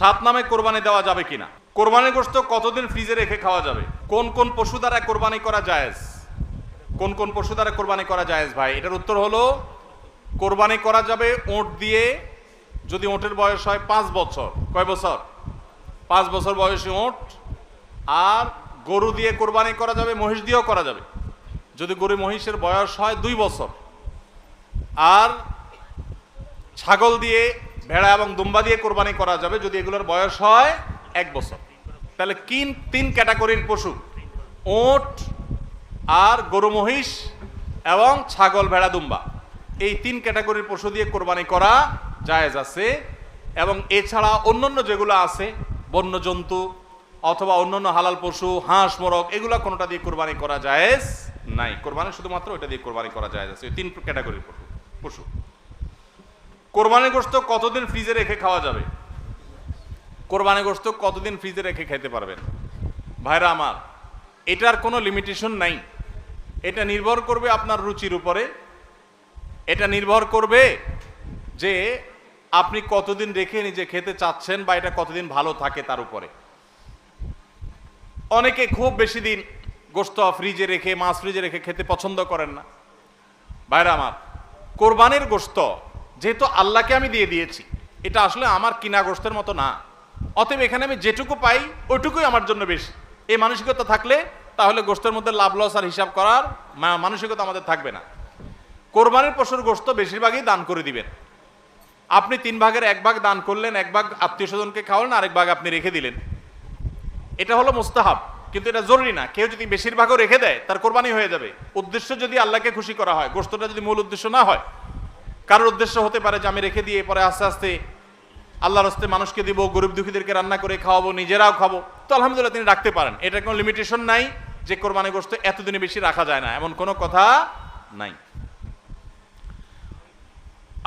সাত নামে কোরবানি দেওয়া যাবে কিনা, কোরবানির গোশত কতদিন ফ্রিজে রেখে খাওয়া যাবে, কোন কোন পশু দ্বারা কোরবানি করা জায়েজ, কোন কোন পশু দ্বারা কোরবানি করা জায়েজ ভাই? এটার উত্তর হলো কোরবানি করা যাবে ওঁট দিয়ে, যদি ওঁটের বয়স হয় 5 বছর। কয় বছর? 5 বছর বয়সী ওঁট। আর গরু দিয়ে কোরবানি করা যাবে, মহিষ দিয়েও করা যাবে যদি গরু মহিষের বয়স হয় 2 বছর। আর ছাগল দিয়ে, ভেড়া এবং দুম্বা দিয়ে কোরবানি করা যাবে যদি এগুলোর বয়স হয় 1 বছর। তাহলে তিন ক্যাটাগরির পশু, ওট আর গরু মহিষ এবং ছাগল ভেড়া দুম্বা, এই 3 ক্যাটাগরির পশু দিয়ে কোরবানি করা জায়েজ আছে। এবং এছাড়া অন্যান্য যেগুলো আছে বন্য জন্তু অথবা অন্যান্য হালাল পশু, হাঁস মোরগ, এগুলো কোনোটা দিয়ে কোরবানি করা জায়েজ নাই। কোরবানি শুধুমাত্র ওইটা দিয়ে কোরবানি করা জায়েজ আছে, 3 ক্যাটাগরির পশু। কোরবানির গোশত কতদিন ফ্রিজে রেখে খাওয়া যাবে? কোরবানির গোশত কতদিন ফ্রিজে রেখে খেতে পারবেন? ভাইরা আমার, এটার কোনো লিমিটেশন নাই। এটা নির্ভর করবে আপনার রুচির উপরে। এটা নির্ভর করবে যে আপনি কতদিন রেখে নিজে খেতে চাচ্ছেন বা এটা কতদিন ভালো থাকে তার উপরে। অনেকে খুব বেশি দিন গোশত ফ্রিজে রেখে, মাছ ফ্রিজে রেখে খেতে পছন্দ করেন না। ভাইরা আমার, কোরবানির গোশত যেহেতু আল্লাহকে আমি দিয়ে দিয়েছি, এটা আসলে আমার কিনা গোশতের মতো না। অতএব এখানে আমি যেটুকু পাই ওইটুকুই আমার জন্য বেশি, এই মানসিকতা থাকলে তাহলে গোশতের মধ্যে লাভ লস আর হিসাব করার মানসিকতা আমাদের থাকবে না। কোরবানির পশুর গোশত বেশিরভাগই দান করে দিবেন। আপনি 3 ভাগের 1 ভাগ দান করলেন, 1 ভাগ আত্মীয় স্বজনকে খাওয়ালেন, আরেক ভাগ আপনি রেখে দিলেন। এটা হলো মুস্তাহাব, কিন্তু এটা জরুরি না। কেউ যদি বেশিরভাগও রেখে দেয় তার কোরবানি হয়ে যাবে। উদ্দেশ্য যদি আল্লাহকে খুশি করা হয়, গোশতটা যদি মূল উদ্দেশ্য না হয়, কারোর উদ্দেশ্য হতে পারে যে আমি রেখে দিয়ে পরে আস্তে আস্তে আল্লাহর রাস্তায় মানুষকে দিব, গরিব দুঃখীদেরকে রান্না করে খাওয়াবো, নিজেরাও খাবো, তো আলহামদুলিল্লাহ তিনি রাখতে পারেন। এটার কোনো লিমিটেশন নাই যে কোরবানি গোশত এতদিনে বেশি রাখা যায় না, এমন কোনো কথা নাই।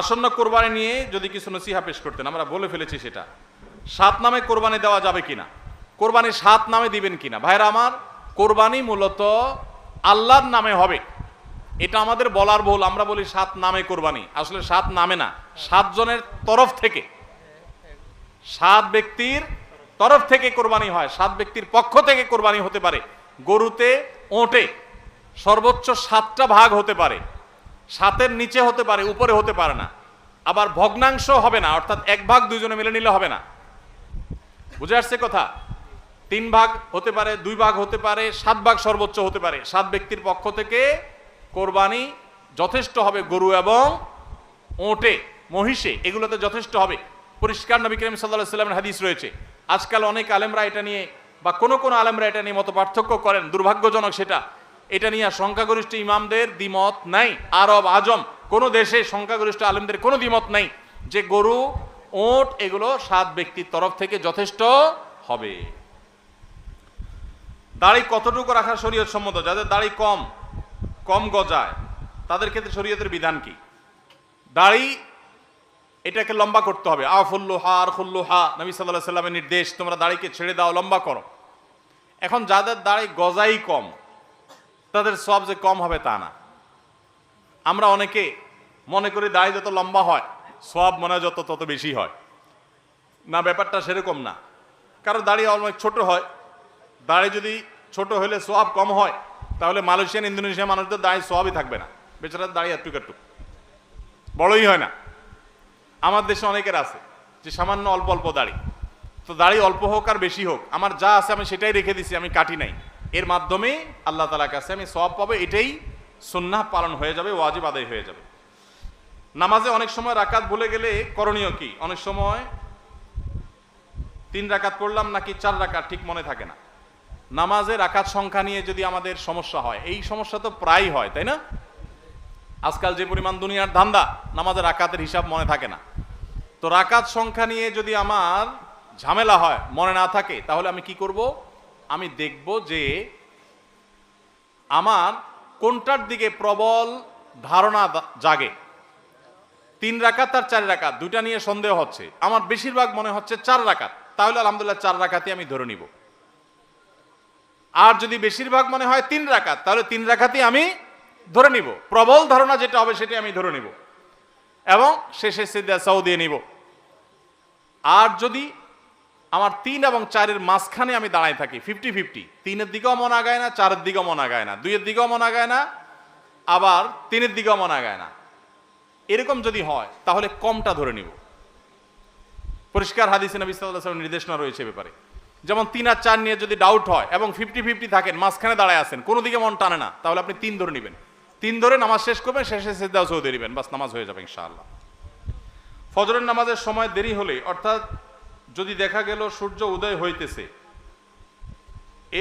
আসন্ন কোরবানি নিয়ে যদি কিছু নসিহা পেশ করতেন, আমরা বলে ফেলেছি সেটা। 7 নামে কোরবানি দেওয়া যাবে কিনা, কোরবানি 7 নামে দিবেন কিনা? ভাইরা আমার, কোরবানি মূলত আল্লাহর নামে হবে, এটা আমাদের বলার ভুল। আমরা বলি 7 নামে কোরবানি, আসলে 7 নামে না, 7 জনের তরফ থেকে, 7 ব্যক্তির তরফ থেকে কোরবানি হয়, 7 ব্যক্তির পক্ষ থেকে কোরবানি হতে পারে। গরুতে, ওঁটে সর্বোচ্চ 7টা ভাগ হতে পারে, 7-এর নিচে হতে পারে, উপরে হতে পারে না। আবার ভগ্নাংশ হবে না, অর্থাৎ 1 ভাগ 2 জনে মিলে নিলে হবে না। বুঝে আসছে কথা? 3 ভাগ হতে পারে, 2 ভাগ হতে পারে, 7 ভাগ সর্বোচ্চ হতে পারে। 7 ব্যক্তির পক্ষ থেকে কোরবানি যথেষ্ট হবে। গরু এবং ওঁটে, মহিষে, এগুলোতে যথেষ্ট হবে। পরিষ্কার নবী করিম সাল্লাল্লাহু আলাইহি ওয়াসাল্লামের হাদিস রয়েছে। আজকাল অনেক আলেমরা এটা নিয়ে বা কোন আলেমরা এটা নিয়ে মত পার্থক্য করেন, দুর্ভাগ্যজনক সেটা। এটা নিয়ে সংখ্যাগরিষ্ঠ ইমামদের দ্বিমত নাই। আরব আজম কোন দেশে সংখ্যাগরিষ্ঠ আলেমদের কোনো দ্বিমত নাই যে গরু, ওঁট এগুলো 7 ব্যক্তির তরফ থেকে যথেষ্ট হবে। দাড়ি কতটুকু রাখা শরীয়ত সম্মত? যাদের দাড়ি কম গজায় তাদের ক্ষেত্রে শরীয়তের বিধান কি? দাড়ি এটাকে লম্বা করতে হবে। আফুল্লুহা আর খুল্লুহা, নবী সাল্লাল্লাহু আলাইহি ওয়াসাল্লামের নির্দেশ, তোমরা দাড়িকে ছেড়ে দাও, লম্বা করো। এখন যাদের দাড়ি গজাই কম তাদের সওয়াব যে কম হবে তা না। আমরা অনেকে মনে করি দাড়ি যত লম্বা হয় সওয়াব মনে হয় তত বেশি হয়। না, ব্যাপারটা সেরকম না। কারো দাড়ি অনেক ছোট হয়, দাড়ি যদি ছোট হলে সওয়াব কম হয়, তাহলে মালয়েশিয়ান, ইন্দোনেশিয়া মানুষদের দাড়ি সওয়াবই থাকবে না। বেচারার দাড়ি একটু বড়ই হয় না। আমার দেশে অনেকের আছে যে সামান্য অল্প অল্প দাড়ি, তো দাড়ি অল্প হোক আর বেশি হোক, আমার যা আছে আমি সেটাই রেখে দিছি, আমি কাটি নাই। এর মাধ্যমে আল্লাহ তাআলার কাছে আমি সওয়াব পাবো, এটাই সুন্নাহ পালন হয়ে যাবে, ওয়াজিব আদায় হয়ে যাবে। নামাজে অনেক সময় রাকাত ভুলে গেলে করণীয় কি? অনেক সময় 3 রাকাত পড়লাম নাকি 4 রাকাত ঠিক মনে থাকে না। নামাজে রাকাত সংখ্যা নিয়ে যদি আমাদের সমস্যা হয়, এই সমস্যা তো প্রায় হয়, তাই না? আজকাল যে পরিমাণ দুনিয়ার ধান্দা, নামাজের রাকাতের হিসাব মনে থাকে না। তো রাকাত সংখ্যা নিয়ে যদি আমার ঝামেলা হয়, মনে না থাকে, তাহলে আমি কি করব? আমি দেখব যে আমার কোনটার দিকে প্রবল ধারণা জাগে। 3 রাকাত আর 4 রাকাত দুইটা নিয়ে সন্দেহ হচ্ছে, আমার বেশিরভাগ মনে হচ্ছে 4 রাকাত, তাহলে আলহামদুলিল্লাহ 4 রাকাতই আমি ধরে নিব। আর যদি বেশিরভাগ মনে হয় 3 রাকাত, তাহলে 3 রাকাতই আমি ধরে নিব। প্রবল ধারণা যেটা হবে সেটাই আমি ধরে নিব এবং শেষে সিজদা সাউ দিয়ে নিব। আর যদি আমার 3 এবং 4-এর মাঝখানে আমি দাঁড়ায় থাকি 50-50, 3-এর দিকেও মন আগায় না, 4-এর দিকেও মন আগায় না, 2-এর দিকেও মন আগায় না, আবার 3-এর দিকেও মন আগায় না। এরকম যদি হয় তাহলে কমটা ধরে নিব। পরিষ্কার হাদিসে নবী সাল্লাল্লাহু আলাইহি ওয়াসাল্লাম নির্দেশনা রয়েছে ব্যাপারে। যেমন 3 আর 4 নিয়ে যদি ডাউট হয় এবং 50-50 থাকেন, মাঝখানে দাঁড়ায় আছেন, কোনো দিকে মন টানে না, তাহলে আপনি 3 ধরে নেবেন। 3 ধরে নামাজ শেষ করবেন, শেষে সিজদাও সৌদি দিবেন, বাস নামাজ হয়ে যাবে ইনশাআল্লাহ। ফজরের নামাজের সময় দেরি হলে, অর্থাৎ যদি দেখা গেল সূর্য উদয় হইতেছে,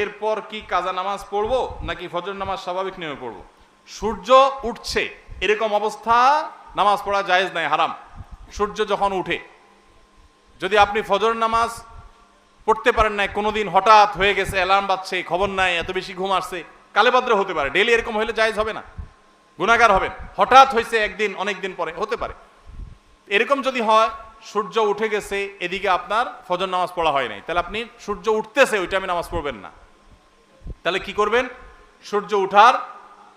এরপর কি কাজা নামাজ পড়বো নাকি ফজর নামাজ স্বাভাবিক নিয়মে পড়বো? সূর্য উঠছে এরকম অবস্থা নামাজ পড়া জায়েজ নাই, হারাম। সূর্য যখন উঠে, যদি আপনি ফজর নামাজ পড়তে পারেন নাই, কোনোদিন হঠাৎ হয়ে গেছে, অ্যালার্ম বাজছে, খবর নাই, এত বেশি ঘুম আসছে, কালে ভদ্রে হতে পারে, ডেলি এরকম হলে জায়েজ হবে না, গুনাহগার হবেন। হঠাৎ হয়েছে একদিন, অনেকদিন পরে হতে পারে, এরকম যদি হয় সূর্য উঠে গেছে, এদিকে আপনার ফজর নামাজ পড়া হয় নাই, তাহলে আপনি সূর্য উঠতেছে ওইটা আমি নামাজ পড়বেন না। তাহলে কি করবেন? সূর্য উঠার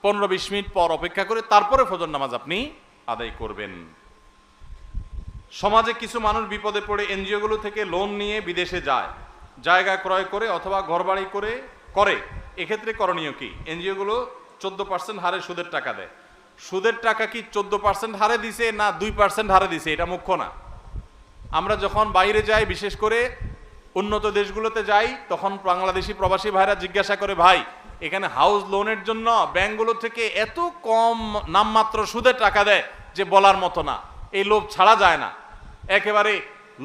15-20 মিনিট পর অপেক্ষা করে তারপরে ফজর নামাজ আপনি আদায় করবেন। সমাজে কিছু মানুষ বিপদে পড়ে এনজিওগুলো থেকে লোন নিয়ে বিদেশে যায়, জায়গা ক্রয় করে অথবা ঘরবাড়ি করে, এক্ষেত্রে করণীয় কি? এনজিওগুলো 14% হারে সুদের টাকা দেয়। সুদের টাকা কি 14% হারে দিছে না 2% হারে দিছে এটা মুখ্য না। আমরা যখন বাইরে যাই, বিশেষ করে উন্নত দেশগুলোতে যাই, তখন বাংলাদেশি প্রবাসী ভাইরা জিজ্ঞাসা করে, ভাই এখানে হাউস লোনের জন্য ব্যাংকগুলো থেকে এত কম নামমাত্র সুদের টাকা দেয় যে বলার মতো না, এই লোভ ছাড়া যায় না, একেবারে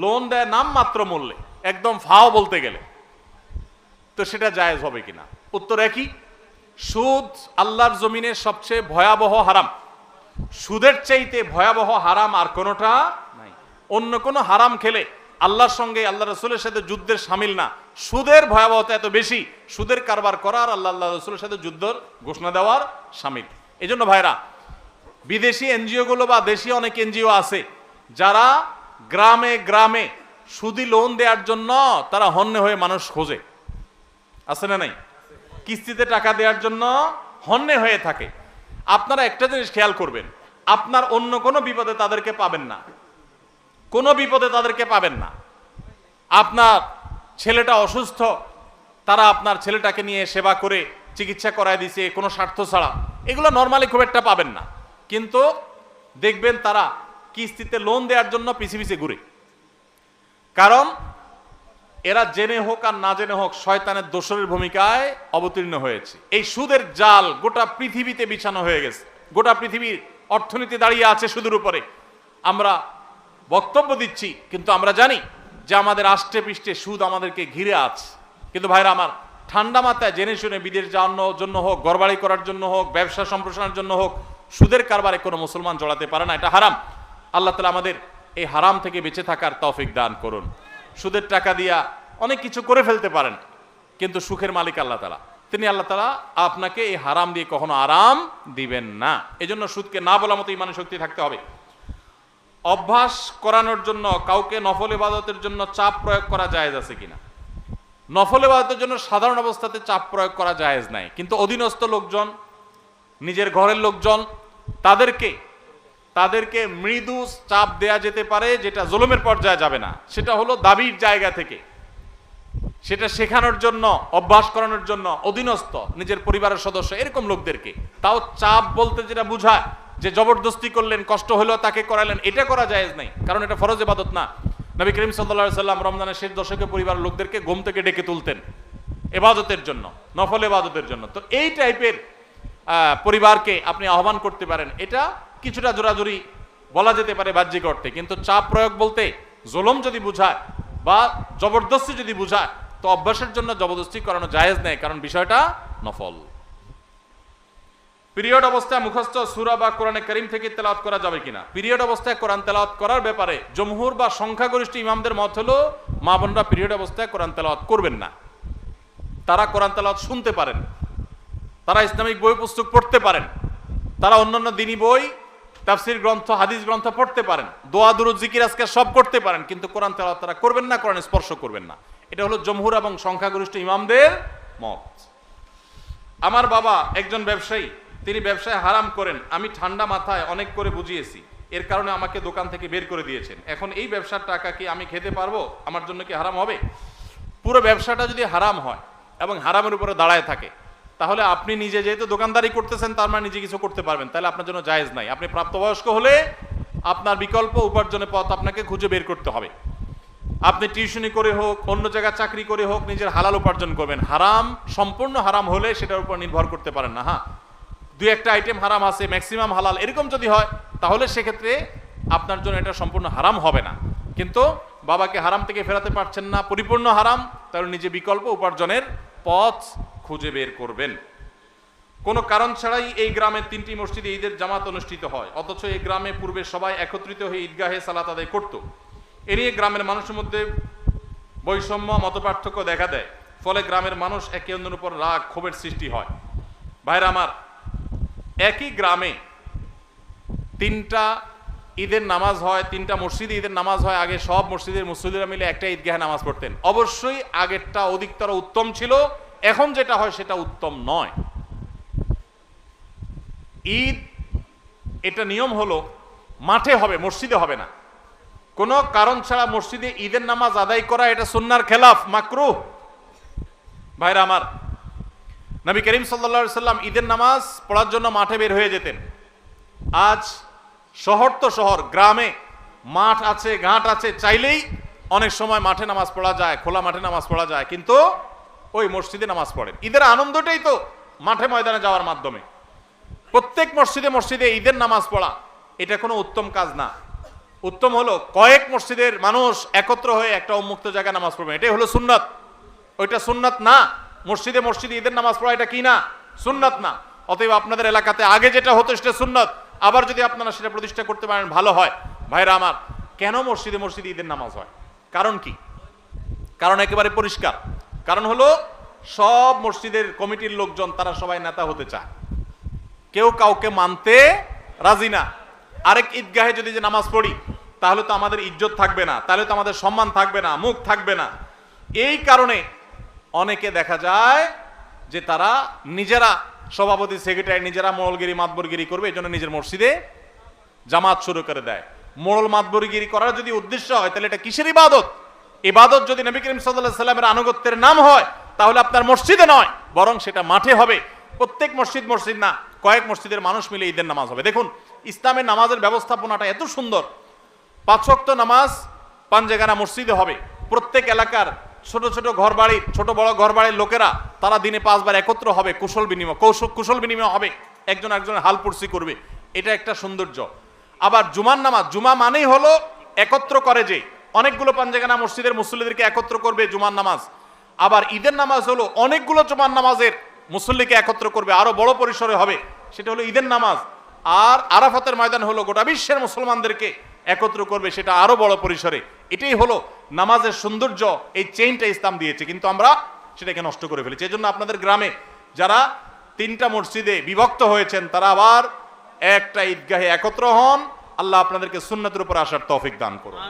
লোন দেয় নামমাত্র মূল্যে, একদম ফাও বলতে গেলে। তো সেটা জায়েজ হবে কিনা? উত্তর একই, সুদ আল্লাহর জমিনের সবচেয়ে ভয়াবহ হারাম। সুদের চাইতে ভয়াবহ হারাম আর কোনোটা নাই। অন্য কোনো হারাম খেলে আল্লাহর সঙ্গে, আল্লাহ রাসূলের সাথে যুদ্ধের শামিল না। সুদের ভয়াবহতা এত বেশি, সুদের কারবার করার আল্লাহ রাসূলের সাথে যুদ্ধের ঘোষণা দেওয়ার শামিল। এই জন্য ভাইরা, বিদেশি এনজিওগুলো বা দেশি অনেক এনজিও আছে যারা গ্রামে গ্রামে সুদি লোন দেওয়ার জন্য তারা হন্যে হয়ে মানুষ খোঁজে, আছে না নাই? কিস্তিতে টাকা দেওয়ার জন্য হন্যে হয়ে থাকে। আপনারা একটা জিনিস খেয়াল করবেন, আপনার অন্য কোনো বিপদে তাদেরকে পাবেন না, কোনো বিপদে তাদেরকে পাবেন না। আপনার ছেলেটা অসুস্থ, তারা আপনার ছেলেটাকে নিয়ে সেবা করে চিকিৎসা করায় দিছে কোনো স্বার্থ ছাড়া, এগুলো নর্মালি খুব একটা পাবেন না। কিন্তু দেখবেন তারা কিস্তিতে লোন দেওয়ার জন্য পিছে পিছে ঘুরে, কারণ এরা জেনে হোক আর না জেনে হোক শয়তানের দোসরের ভূমিকায় অবতীর্ণ হয়েছে। এই সুদের জাল গোটা পৃথিবীতে বিছানো হয়ে গেছে, গোটা পৃথিবীর অর্থনীতি দাঁড়িয়ে আছে সুদের উপরে। আমরা বক্তব্য দিচ্ছি কিন্তু আমরা জানি যে আমাদের আষ্টে পৃষ্ঠে সুদ আমাদেরকে ঘিরে আছে। কিন্তু ভাইরা আমার, ঠান্ডা মাথায় জেনে শুনে বিদেশ যাওয়ার জন্য হোক, ঘরবাড়ি করার জন্য হোক, ব্যবসা সম্প্রসারণের জন্য হোক, সুদের কারবারে কোনো মুসলমান জড়াতে পারে না, এটা হারাম। আল্লাহ তাআলা আমাদের এই হারাম থেকে বেঁচে থাকার তৌফিক দান করুন। সুদের টাকা দিয়া অনেক কিছু করে ফেলতে পারেন, কিন্তু সুখের মালিক আল্লাহ তাআলা, তিনি আল্লাহ তাআলা আপনাকে এই হারাম দিয়ে কখনো আরাম দিবেন না। এজন্য সুদকে না বলার মতো ইমানের শক্তি থাকতে হবে। অভ্যাস করানোর জন্য কাউকে নফল ইবাদতের জন্য চাপ প্রয়োগ করা জায়েজ আছে কিনা? নফল ইবাদতের জন্য সাধারণ অবস্থাতে চাপ প্রয়োগ করা জায়েজ নাই, কিন্তু অধীনস্থ লোকজন, নিজের ঘরের লোকজন, তাদেরকে মৃদু চাপ দেয়া যেতে পারে, যেটা জুলুমের পর্যায়ে যাবে না। সেটা হলো দাবির জায়গা থেকে, সেটা শেখানোর জন্য, অভ্যাস করানোর জন্য অধীনস্থ নিজের পরিবারের সদস্য এরকম লোকদেরকে। তাও চাপ বলতে যেটা বুঝায় যে জবরদস্তি করলেন, কষ্ট হলো তাকে করালেন, এটা করা জায়েজ নাই, কারণ এটা ফরজ ইবাদত না। নবী করিম সাল্লাল্লাহু আলাইহি সাল্লাম রমজানের শেষ দশকে পরিবারের লোকদেরকে ঘুম থেকে ডেকে তুলতেন ইবাদতের জন্য, নফল ইবাদতের জন্য। তো এই টাইপের পরিবারকে আপনি আহ্বান করতে পারেন, এটা কিছুটা জোরাজুরি বলা যেতে পারে বাহ্যিক অর্থে, কিন্তু চাপ প্রয়োগ বলতে জুলুম যদি বুঝায় বা জবরদস্তি যদি বুঝায়, তো অভ্যাসের জন্য জবরদস্তি করানো জায়েজ নেই, কারণ বিষয়টা নফল। পিরিয়ড অবস্থায় মুখস্থ সূরা বা কোরআনে কারীম থেকে তেলাওয়াত করা যাবে কিনা? পিরিয়ড অবস্থায় কোরআন তেলাওয়াত করার ব্যাপারে জমহুর বা সংখ্যাগরিষ্ঠ ইমামদের মত হলো মা বোনরা পিরিয়ড অবস্থায় কোরআন তেলাওয়াত করবেন না। তারা কোরআন তেলাওয়াত শুনতে পারেন, তারা ইসলামিক বই পুস্তক পড়তে পারেন, তারা অন্যান্য দ্বীনি বই, তাফসীর গ্রন্থ, হাদিস গ্রন্থ পড়তে পারেন, দোয়া দুরূদ জিকির আজকার সব করতে পারেন, কিন্তু কোরআন তেলাওয়াত তারা করবেন না, কোরআন স্পর্শ করবেন না। এটা হলো জমহুর এবং সংখ্যাগরিষ্ঠ ইমামদের মত। আমার বাবা একজন ব্যবসায়ী, তিনি ব্যবসায় হারাম করেন, আমি ঠান্ডা মাথায় অনেক করে বুঝিয়েছি, এর কারণে আমাকে দোকান থেকে বের করে দিয়েছেন, এখন এই ব্যবসার টাকা কি আমি খেতে পারবো? আমার জন্য কি হারাম হবে? পুরো ব্যবসাটা যদি হারাম হয় এবং হারামের উপরে দাঁড়ায় থাকে, তাহলে আপনি নিজে যেহেতু দোকানদারি করতেছেন, তার মানে নিজে কিছু করতে পারবেন, তাহলে আপনার জন্য জায়েজ নাই। আপনি প্রাপ্তবয়স্ক হলে আপনার বিকল্প উপার্জনের পথ আপনাকে খুঁজে বের করতে হবে। আপনি টিউশনি করে হোক, অন্য জায়গায় চাকরি করে হোক, নিজের হালাল উপার্জন করবেন। হারাম সম্পূর্ণ হারাম হলে সেটার উপর নির্ভর করতে পারেন না। হ্যাঁ, দুই একটা আইটেম হারাম আছে, ম্যাক্সিমাম হালাল, এরকম যদি হয় তাহলে সেক্ষেত্রে আপনার জন্য এটা সম্পূর্ণ হারাম হবে না। কিন্তু বাবাকে হারাম থেকে ফেরাতে পারছেন না, পরিপূর্ণ হারাম, তাহলে নিজে বিকল্প উপার্জনের পথ খুঁজে বের করবেন। কোনো কারণ ছাড়াই এই গ্রামের 3টি মসজিদে ঈদের জামাত অনুষ্ঠিত হয়, অথচ এই গ্রামে পূর্বে সবাই একত্রিত হয়ে ঈদগাহে সালাত আদায় করত। এ নিয়ে গ্রামের মানুষের মধ্যে বৈষম্য, মতপার্থক্য দেখা দেয়, ফলে গ্রামের মানুষ একে অন্যের উপর রাগ, ক্ষোভের সৃষ্টি হয়। ভাইরা আমার, একই গ্রামে 3টা ঈদের নামাজ হয়, 3টা মসজিদে ঈদের নামাজ হয়। আগে সব মসজিদের মুসল্লিরা মিলে একটা ঈদগাহে নামাজ পড়তেন। অবশ্যই আগেরটা অধিকতর উত্তম ছিল, এখন যেটা হয় সেটা উত্তম নয়। ঈদ এটা নিয়ম হলো মাঠে হবে, মসজিদে হবে না। কোনো কারণ ছাড়া মসজিদে ঈদের নামাজ আদায় করা এটা সুন্নাহর খেলাফ, মাকরুহ। ভাইরা আমার, নবী করিম সাল্লাল্লাহু আলাইহি সাল্লাম ঈদের নামাজ পড়ার জন্য মাঠে বের হয়ে যেতেন। আজ শহর তো শহর, গ্রামে মাঠ আছে, ঘাট আছে, চাইলেই অনেক সময় মাঠে নামাজ পড়া যায়, খোলা মাঠে নামাজ পড়া যায়, কিন্তু ওই মসজিদে নামাজ পড়েন। ঈদের আনন্দটাই তো মাঠে ময়দানে যাওয়ার মাধ্যমে। প্রত্যেক মসজিদে মসজিদে ঈদের নামাজ পড়া এটা কোনো উত্তম কাজ না। উত্তম হলো কয়েক মসজিদের মানুষ একত্র হয়ে একটা উন্মুক্ত জায়গায় নামাজ পড়বে, এটাই হলো সুন্নাত। ওইটা সুন্নাত না। মসজিদে মসজিদে ঈদের নামাজ পড়া এটা কি না? সুন্নাত না। অতএব আপনাদের এলাকাতে আগে যেটা হতো সেটা সুন্নাত, আবার যদি আপনারা সেটা প্রতিষ্ঠা করতে পারেন ভালো হয়। ভাইরা আমার, কেন মসজিদে মসজিদে ঈদের নামাজ হয়? কারণ কি? কারণ একেবারে পরিষ্কার। কারণ হলো সব মসজিদের কমিটির লোকজন তারা সবাই নেতা হতে চায়, কেউ কাউকে মানতে রাজি না। আরেক ঈদগাহে যদি যে নামাজ পড়ি তাহলে তো আমাদের ইজ্জত থাকবে না, তাহলে তো আমাদের সম্মান থাকবে না, মুখ থাকবে না। এই কারণে অনেকে দেখা যায় যে তারা নিজেরা সভাপতি, সেক্রেটারি, নিজেরা মোড়লগিরি, মাতবরগিরি করবে, এই জন্য নিজের মসজিদে জামাত শুরু করে দেয়। মোড়ল মাতবরগিরি করার যদি উদ্দেশ্য হয় তাহলে এটা কিসের ইবাদত? ইবাদত যদি নবী করিম সাল্লাল্লাহু আলাইহি সাল্লামের আনুগত্যের নাম হয় তাহলে আপনার মসজিদে নয়, বরং সেটা মাঠে হবে। প্রত্যেক মসজিদ না, কয়েক মসজিদের মানুষ মিলে ঈদের নামাজ হবে। দেখুন, ইসলামের নামাজের ব্যবস্থাপনাটা এত সুন্দর। 5 ওয়াক্ত নামাজ পাঞ্জেগানা মসজিদে হবে। প্রত্যেক এলাকার ছোট ছোট ঘর বাড়ির, ছোট বড় ঘর বাড়ির লোকেরা তারা দিনে 5 বার একত্র হবে, কুশল বিনিময় হবে, একজন একজনের হালপুরসি করবে। এটা একটা সৌন্দর্য। আবার জুমার নামাজ, জুমা মানেই হলো একত্র করে, যে অনেকগুলো পাঞ্জেগানা মসজিদের মুসল্লিদেরকে একত্র করবে জুমার নামাজ। আবার ঈদের নামাজ হলো অনেকগুলো জুমার নামাজের মুসল্লিকে একত্র করবে, আরো বড় পরিসরে হবে, সেটা হলো ঈদের নামাজ। আর আরাফাতের ময়দান হলো গোটা বিশ্বের মুসলমানদেরকে একত্র করবে, সেটা আরো বড় পরিসরে। এটাই হলো নামাজের সৌন্দর্য। এই চেইনটা ইসলাম দিয়েছে, কিন্তু আমরা সেটাকে নষ্ট করে ফেলেছি। এই জন্য আপনাদের গ্রামে যারা 3টা মসজিদে বিভক্ত হয়েছেন তারা আবার একটা ঈদগাহে একত্র হন। আল্লাহ আপনাদেরকে সুন্নাতের উপর আসার তৌফিক দান করুন।